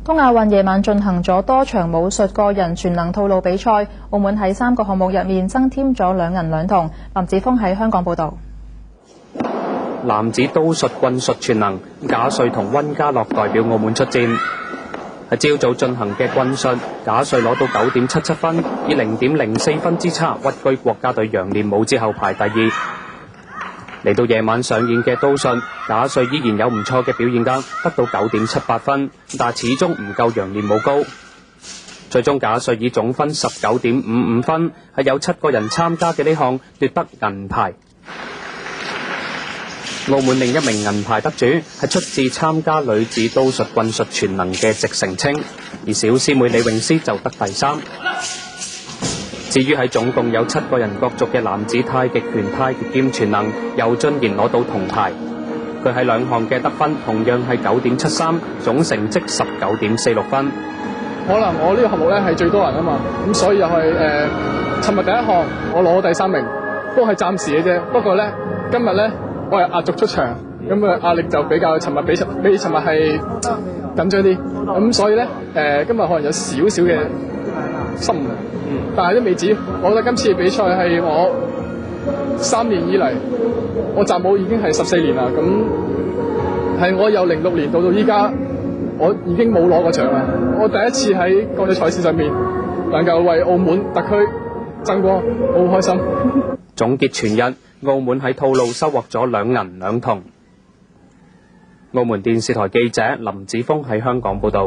東亞運夜晚進行咗多場武術個人全能套路比賽，澳門喺3個項目入面增添咗2銀2銅。林子峰喺香港報導。男子刀術棍術全能，賈瑞同溫家樂代表澳門出戰。喺朝早進行嘅棍術，賈瑞攞到9.77分，以0.04分之差屈居國家隊楊練武之後排第2。嚟到夜晚上演嘅刀術，賈瑞依然有唔錯嘅表現㗎，得到9.78分，但始終唔夠楊練武高。最終賈瑞以總分19.55分，係有7個人參加嘅呢項奪得銀牌。澳門另一名銀牌得主係出自參加女子刀術棍術全能嘅席成清，而小師妹李詠詩就得第3。至於喺總共有7個人角逐嘅男子太極拳、太極劍全能，尤俊賢攞到銅牌。佢喺2項嘅得分同樣係9.73，總成績19.46分。可能我呢個項目咧係最多人啊嘛，咁所以又係尋日第1項我攞第3名，都係暫時嘅啫。不過咧今日咧我係壓軸出場，咁壓力就比尋日係緊張啲，咁所以咧今日可能有少少嘅失誤。但係都未止，我覺得今次嘅比賽係我3年以嚟，我習武已經係14年啦。咁係我由06年到依家，我已經冇攞過獎啦。我第一次喺國際賽事上面能夠為澳門特區爭光，我好開心。總結全日，澳門喺套路收穫咗2銀2銅。澳門電視台記者林子峰喺香港報導。